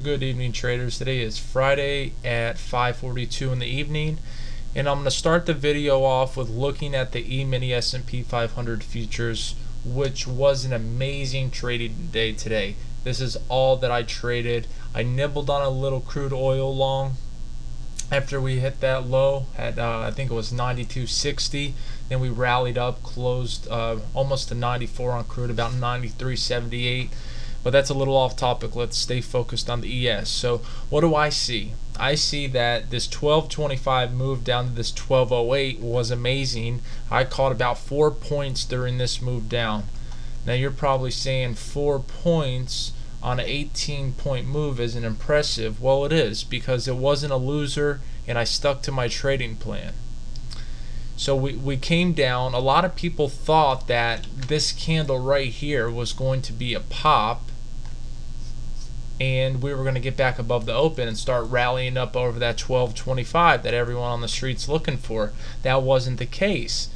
Good evening, traders. Today is Friday at 5:42 in the evening, and I'm going to start the video off with looking at the E-mini S&P 500 futures, which was an amazing trading day today. This is all that I traded. I nibbled on a little crude oil long after we hit that low at I think it was 92.60. Then we rallied up, closed almost to 94 on crude, about 93.78. But that's a little off topic. Let's stay focused on the ES. So what do I see? I see that this 12.25 move down to this 12.08 was amazing. I caught about 4 points during this move down. Now you're probably saying 4 points on an 18-point move isn't impressive. Well, it is, because it wasn't a loser and I stuck to my trading plan. So we came down. A lot of people thought that this candle right here was going to be a pop and we were going to get back above the open and start rallying up over that 12.25 that everyone on the street's looking for. That wasn't the case.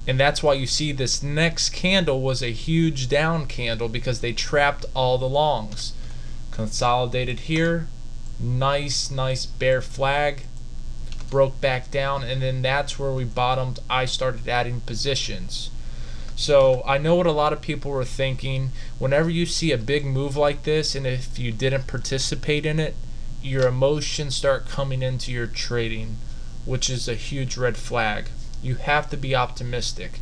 And that's why you see this next candle was a huge down candle, because they trapped all the longs. Consolidated here, nice bear flag, broke back down, and then that's where we bottomed. I started adding positions. So I know what a lot of people were thinking. Whenever you see a big move like this, and if you didn't participate in it, your emotions start coming into your trading, which is a huge red flag. You have to be optimistic.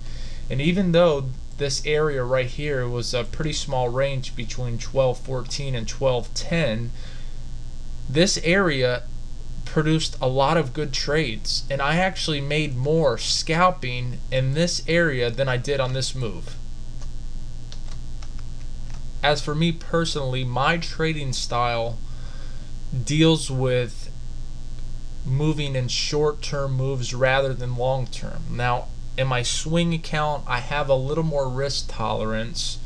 And even though this area right here was a pretty small range between 12.14 and 12.10, this area produced a lot of good trades, and I actually made more scalping in this area than I did on this move. As for me personally, my trading style deals with moving in short-term moves rather than long-term. Now in my swing account I have a little more risk tolerance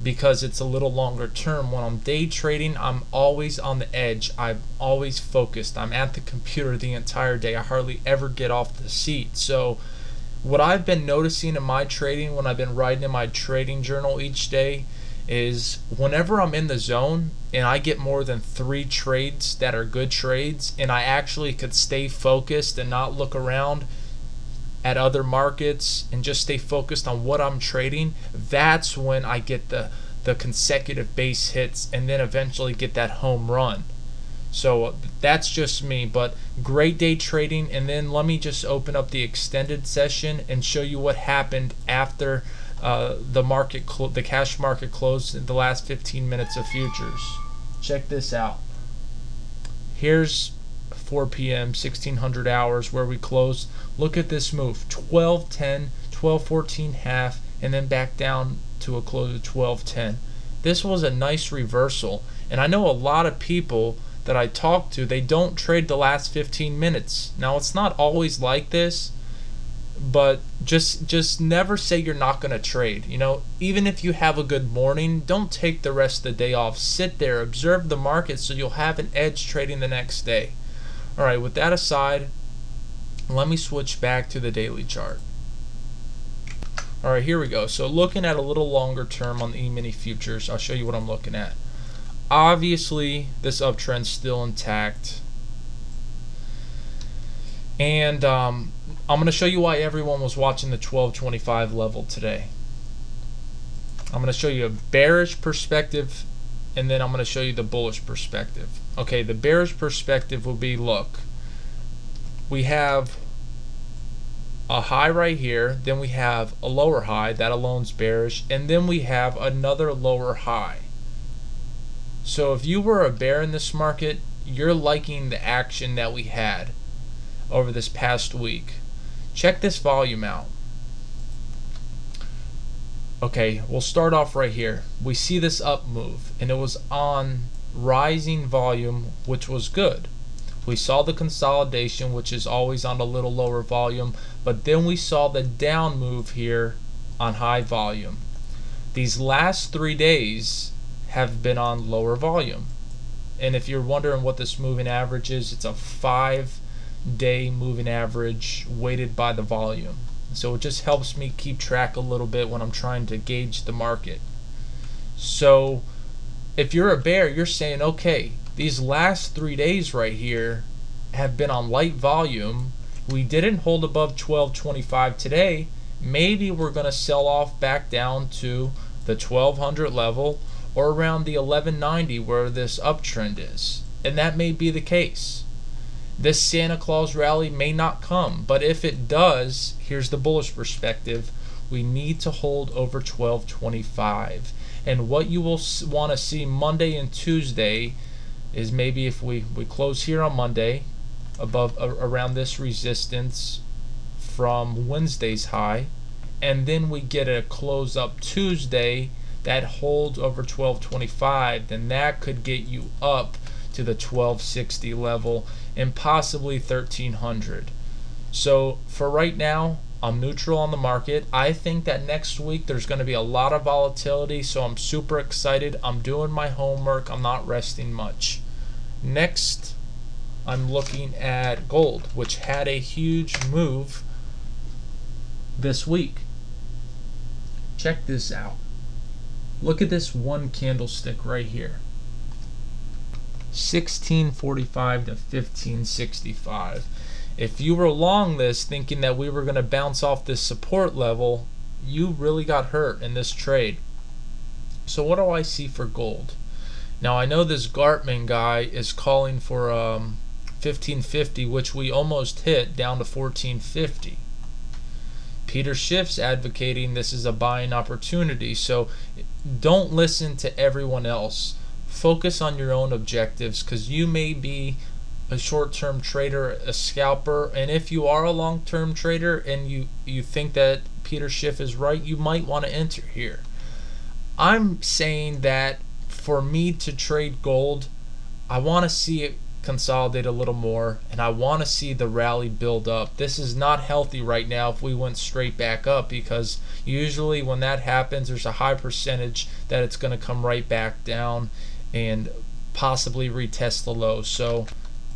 because it's a little longer term. When I'm day trading, I'm always on the edge. I'm always focused. I'm at the computer the entire day. I hardly ever get off the seat. So what I've been noticing in my trading, when I've been writing in my trading journal each day, is whenever I'm in the zone and I get more than 3 trades that are good trades, and I actually could stay focused and not look around at other markets and just stay focused on what I'm trading, that's when I get the consecutive base hits and then eventually get that home run. So that's just me, but great day trading. And then let me just open up the extended session and show you what happened after the cash market closed in the last 15 minutes of futures. Check this out. Here's 4 p.m. 1600 hours where we closed. Look at this move: 12.10, 12.14 half, and then back down to a close of 12.10. This was a nice reversal, and I know a lot of people that I talk to, they don't trade the last 15 minutes. Now it's not always like this, but just never say you're not going to trade. You know, even if you have a good morning, don't take the rest of the day off. Sit there, observe the market, so you'll have an edge trading the next day. Alright, with that aside, let me switch back to the daily chart. Alright, here we go. So looking at a little longer term on the E-mini futures, I'll show you what I'm looking at. Obviously, this uptrend's still intact. And I'm going to show you why everyone was watching the 12.25 level today. I'm going to show you a bearish perspective, and then I'm going to show you the bullish perspective. Okay, the bearish perspective will be, look, we have a high right here, then we have a lower high, that alone's bearish, and then we have another lower high. So if you were a bear in this market, you're liking the action that we had over this past week. Check this volume out. Okay, we'll start off right here. We see this up move, and it was on rising volume, which was good. We saw the consolidation, which is always on a little lower volume, but then we saw the down move here on high volume. These last 3 days have been on lower volume. And if you're wondering what this moving average is, it's a 5-day moving average weighted by the volume. So it just helps me keep track a little bit when I'm trying to gauge the market. So if you're a bear, you're saying, okay, these last 3 days right here have been on light volume. We didn't hold above 1225 today. Maybe we're going to sell off back down to the 1200 level or around the 1190 where this uptrend is. And that may be the case. This Santa Claus rally may not come, but if it does, here's the bullish perspective. We need to hold over 1225. And what you will want to see Monday and Tuesday is maybe if we close here on Monday above around this resistance from Wednesday's high, and then we get a close up Tuesday that holds over 1225, then that could get you up to the 1260 level and possibly 1300. So for right now, I'm neutral on the market. I think that next week there's going to be a lot of volatility, so I'm super excited. I'm doing my homework. I'm not resting much. Next, I'm looking at gold, which had a huge move this week. Check this out. Look at this one candlestick right here. 1645 to 1565. If you were long this thinking that we were going to bounce off this support level, you really got hurt in this trade. So what do I see for gold? Now I know this Gartman guy is calling for 1550, which we almost hit down to 1450. Peter Schiff's advocating this is a buying opportunity, so don't listen to everyone else. Focus on your own objectives, because you may be a short-term trader, a scalper, and if you are a long-term trader and you think that Peter Schiff is right, you might want to enter here. I'm saying that for me to trade gold, I want to see it consolidate a little more, and I want to see the rally build up. This is not healthy right now if we went straight back up, because usually when that happens there's a high percentage that it's going to come right back down and possibly retest the low. So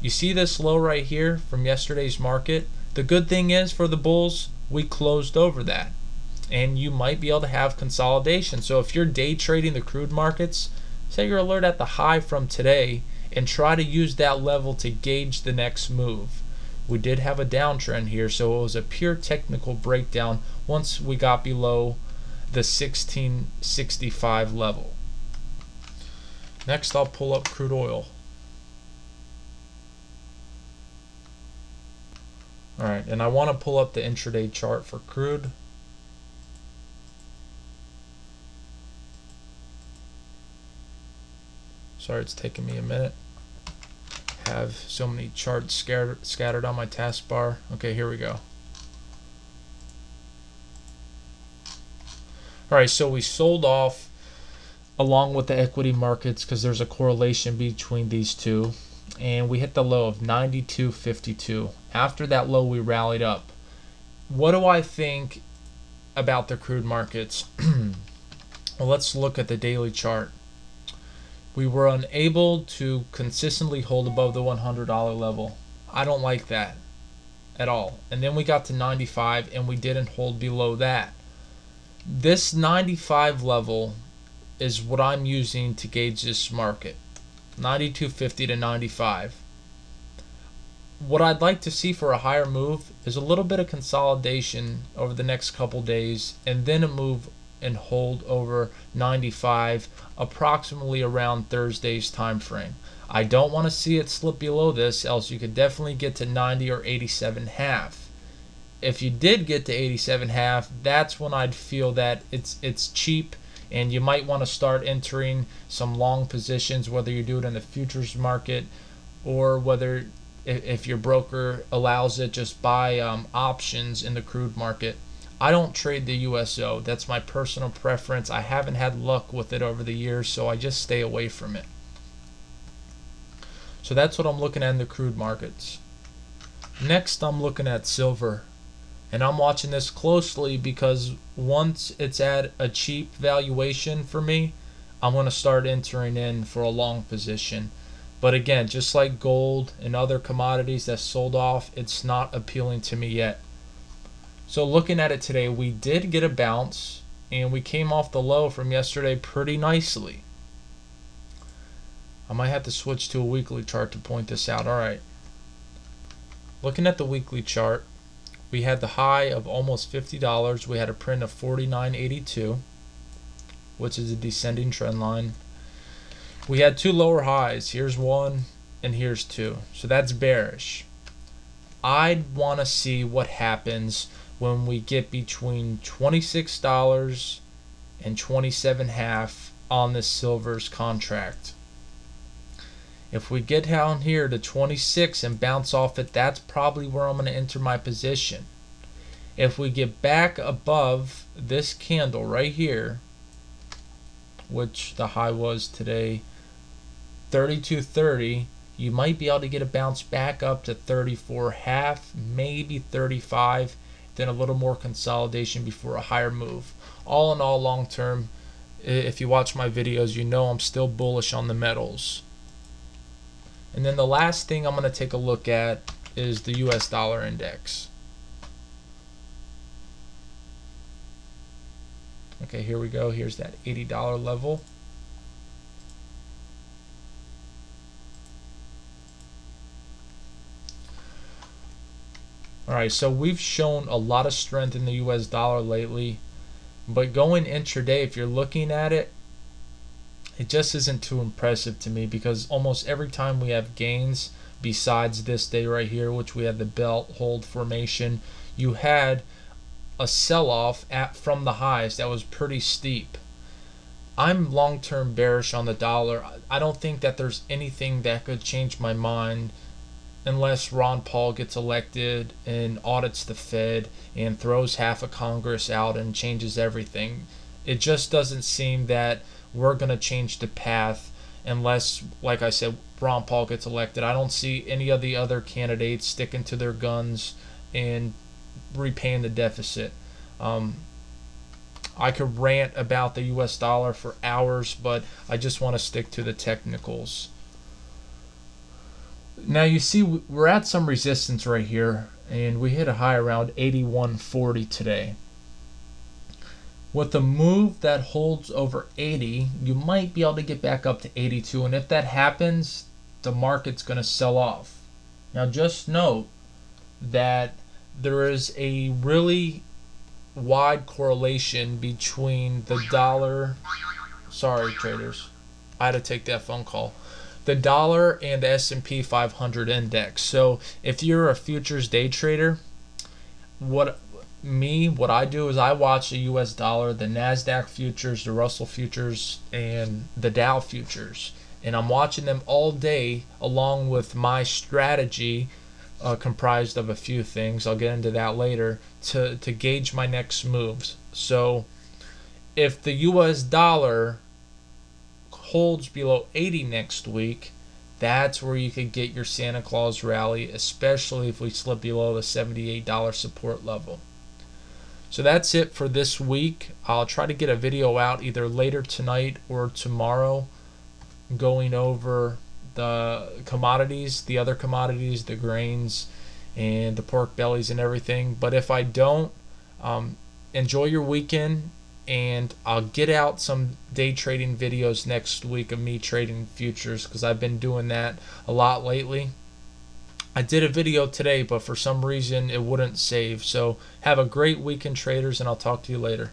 you see this low right here from yesterday's market. The good thing is for the bulls, we closed over that, and you might be able to have consolidation. So if you're day trading the crude markets, set your alert at the high from today and try to use that level to gauge the next move. We did have a downtrend here, so it was a pure technical breakdown once we got below the 1665 level. Next, I'll pull up crude oil. Alright, and I want to pull up the intraday chart for crude. Sorry, it's taking me a minute. Have so many charts scattered on my taskbar. Okay, here we go. Alright, so we sold off along with the equity markets because there's a correlation between these two, and we hit the low of 92.52. After that low, we rallied up. What do I think about the crude markets? Well, let's look at the daily chart. We were unable to consistently hold above the $100 level. I don't like that at all. And then we got to 95 and we didn't hold below that. This 95 level is what I'm using to gauge this market. 92.50 to 95. What I'd like to see for a higher move is a little bit of consolidation over the next couple days, and then a move and hold over 95 approximately around Thursday's time frame. I don't want to see it slip below this, else you could definitely get to 90 or 87.5. If you did get to 87.5, that's when I'd feel that it's cheap, and you might want to start entering some long positions, whether you do it in the futures market or whether if your broker allows it, just buy options in the crude market. I don't trade the USO. That's my personal preference. I haven't had luck with it over the years, so I just stay away from it. So that's what I'm looking at in the crude markets. Next, I'm looking at silver. And I'm watching this closely because once it's at a cheap valuation for me, I'm going to start entering in for a long position. But again, just like gold and other commodities that sold off, it's not appealing to me yet. So looking at it today, we did get a bounce and we came off the low from yesterday pretty nicely. I might have to switch to a weekly chart to point this out. Alright, looking at the weekly chart, we had the high of almost $50. We had a print of 49.82, which is a descending trend line. We had two lower highs. Here's one and here's two. So that's bearish. I'd want to see what happens when we get between $26 and $27.5 on this silver's contract. If we get down here to 26 and bounce off it, that's probably where I'm going to enter my position. If we get back above this candle right here, which the high was today, 32.30, you might be able to get a bounce back up to 34.5, maybe 35, then a little more consolidation before a higher move. All in all, long term, if you watch my videos, you know I'm still bullish on the metals. And then the last thing I'm going to take a look at is the US dollar index. Okay, here we go. Here's that $80 level. Alright, so we've shown a lot of strength in the US dollar lately, but going intraday, if you're looking at it, it just isn't too impressive to me, because almost every time we have gains, besides this day right here, which we had the belt hold formation, you had a sell-off from the highs that was pretty steep. I'm long-term bearish on the dollar. I don't think that there's anything that could change my mind unless Ron Paul gets elected and audits the Fed and throws half of Congress out and changes everything. It just doesn't seem that we're going to change the path unless, like I said, Ron Paul gets elected. I don't see any of the other candidates sticking to their guns and repaying the deficit. I could rant about the US dollar for hours, but I just want to stick to the technicals. Now you see we're at some resistance right here, and we hit a high around 81.40 today. With a move that holds over 80, you might be able to get back up to 82, and if that happens, the market's going to sell off. Now just note that there is a really wide correlation between the dollar, sorry traders, I had to take that phone call, the dollar and the S&P 500 index. So if you're a futures day trader, what I do is I watch the US dollar, the Nasdaq futures, the Russell futures, and the Dow futures, and I'm watching them all day along with my strategy comprised of a few things. I'll get into that later to gauge my next moves. So if the US dollar holds below 80 next week, that's where you could get your Santa Claus rally, especially if we slip below the $78 support level. So that's it for this week. I'll try to get a video out either later tonight or tomorrow going over the commodities, the other commodities, the grains and the pork bellies and everything. But if I don't, enjoy your weekend, and I'll get out some day trading videos next week of me trading futures, because I've been doing that a lot lately. I did a video today, but for some reason it wouldn't save. So have a great weekend, traders, and I'll talk to you later.